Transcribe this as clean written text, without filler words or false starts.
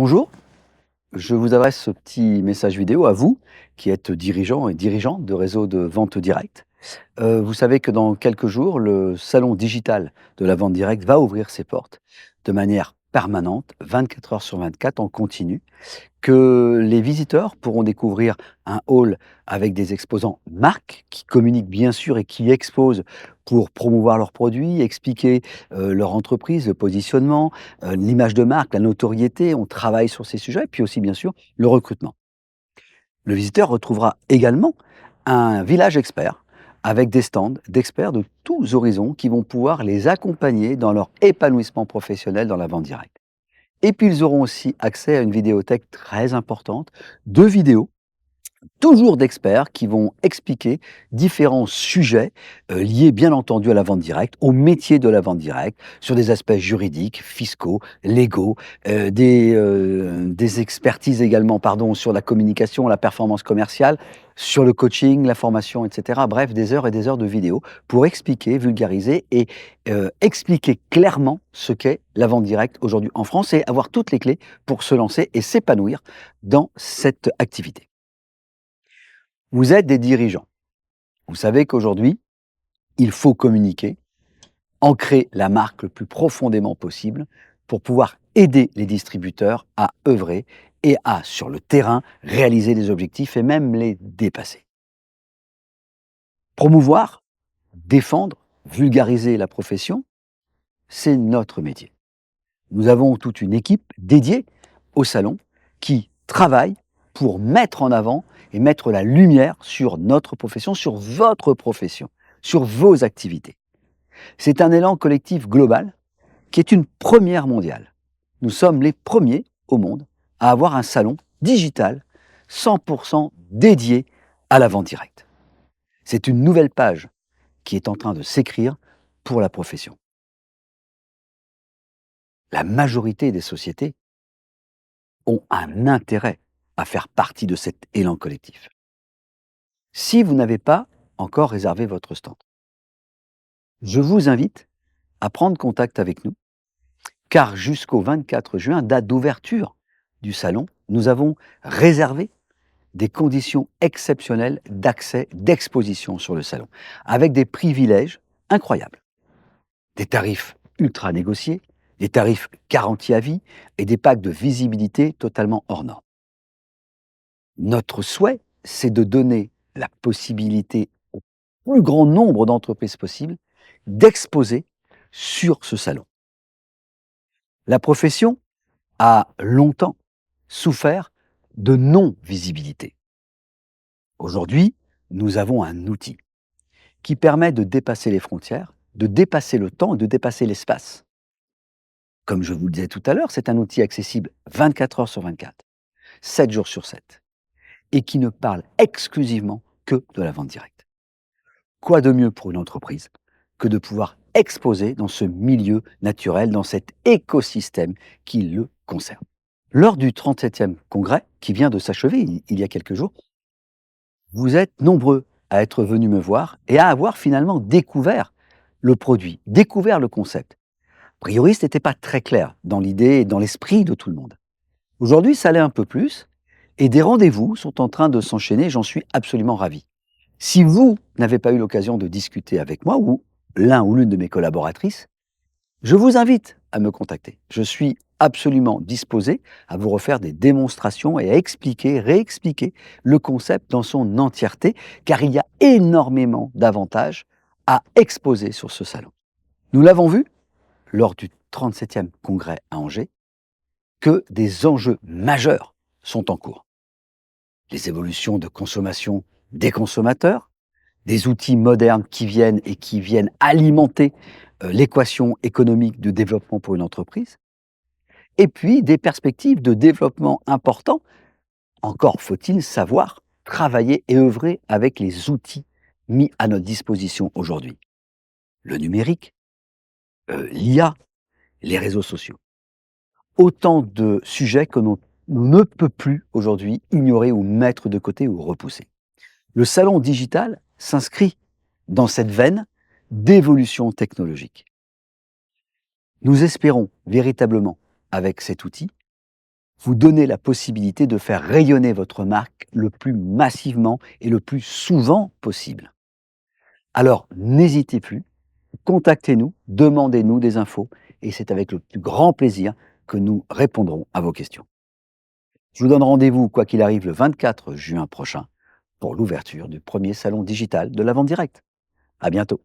Bonjour, je vous adresse ce petit message vidéo à vous qui êtes dirigeant et dirigeante de réseaux de vente directe. Vous savez que dans quelques jours, le salon digital de la vente directe va ouvrir ses portes de manière permanente, 24 heures sur 24 en continu, que les visiteurs pourront découvrir un hall avec des exposants marques qui communiquent bien sûr et qui exposent pour promouvoir leurs produits, expliquer leur entreprise, le positionnement, l'image de marque, la notoriété. On travaille sur ces sujets, puis aussi bien sûr le recrutement. Le visiteur retrouvera également un village expert avec des stands d'experts de tous horizons qui vont pouvoir les accompagner dans leur épanouissement professionnel dans la vente directe. Et puis ils auront aussi accès à une vidéothèque très importante de vidéos, toujours d'experts qui vont expliquer différents sujets liés bien entendu à la vente directe, au métier de la vente directe, sur des aspects juridiques, fiscaux, légaux, des expertises également pardon, sur la communication, la performance commerciale, sur le coaching, la formation, etc. Bref, des heures et des heures de vidéos pour expliquer, vulgariser et expliquer clairement ce qu'est la vente directe aujourd'hui en France et avoir toutes les clés pour se lancer et s'épanouir dans cette activité. Vous êtes des dirigeants. Vous savez qu'aujourd'hui, il faut communiquer, ancrer la marque le plus profondément possible pour pouvoir aider les distributeurs à œuvrer et à, sur le terrain, réaliser des objectifs et même les dépasser. Promouvoir, défendre, vulgariser la profession, c'est notre métier. Nous avons toute une équipe dédiée au salon qui travaille pour mettre en avant et mettre la lumière sur notre profession, sur votre profession, sur vos activités. C'est un élan collectif global qui est une première mondiale. Nous sommes les premiers au monde à avoir un salon digital 100% dédié à la vente directe. C'est une nouvelle page qui est en train de s'écrire pour la profession. La majorité des sociétés ont un intérêt à faire partie de cet élan collectif. Si vous n'avez pas encore réservé votre stand, je vous invite à prendre contact avec nous, car jusqu'au 24 juin, date d'ouverture du salon, nous avons réservé des conditions exceptionnelles d'accès, d'exposition sur le salon, avec des privilèges incroyables, des tarifs ultra négociés, des tarifs garantis à vie et des packs de visibilité totalement hors normes. Notre souhait, c'est de donner la possibilité au plus grand nombre d'entreprises possible d'exposer sur ce salon. La profession a longtemps souffert de non-visibilité. Aujourd'hui, nous avons un outil qui permet de dépasser les frontières, de dépasser le temps et de dépasser l'espace. Comme je vous le disais tout à l'heure, c'est un outil accessible 24 heures sur 24, 7 jours sur 7, et qui ne parle exclusivement que de la vente directe. Quoi de mieux pour une entreprise que de pouvoir exposer dans ce milieu naturel, dans cet écosystème qui le concerne. Lors du 37e congrès, qui vient de s'achever il y a quelques jours, vous êtes nombreux à être venus me voir et à avoir finalement découvert le produit, découvert le concept. A priori, ce n'était pas très clair dans l'idée et dans l'esprit de tout le monde. Aujourd'hui, ça l'est un peu plus et des rendez-vous sont en train de s'enchaîner, j'en suis absolument ravi. Si vous n'avez pas eu l'occasion de discuter avec moi ou l'un ou l'une de mes collaboratrices, je vous invite à me contacter. Je suis absolument disposé à vous refaire des démonstrations et à expliquer, réexpliquer le concept dans son entièreté, car il y a énormément d'avantages à exposer sur ce salon. Nous l'avons vu lors du 37e congrès à Angers, que des enjeux majeurs sont en cours. Les évolutions de consommation des consommateurs, des outils modernes qui viennent alimenter l'équation économique de développement pour une entreprise, et puis des perspectives de développement importants. Encore faut-il savoir travailler et œuvrer avec les outils mis à notre disposition aujourd'hui. Le numérique, l'IA, les réseaux sociaux. Autant de sujets que l'on ne peut plus aujourd'hui ignorer ou mettre de côté ou repousser. Le salon digital s'inscrit dans cette veine d'évolution technologique. Nous espérons véritablement, avec cet outil, vous donner la possibilité de faire rayonner votre marque le plus massivement et le plus souvent possible. Alors, n'hésitez plus, contactez-nous, demandez-nous des infos et c'est avec le plus grand plaisir que nous répondrons à vos questions. Je vous donne rendez-vous, quoi qu'il arrive, le 24 juin prochain pour l'ouverture du premier salon digital de la vente directe. À bientôt.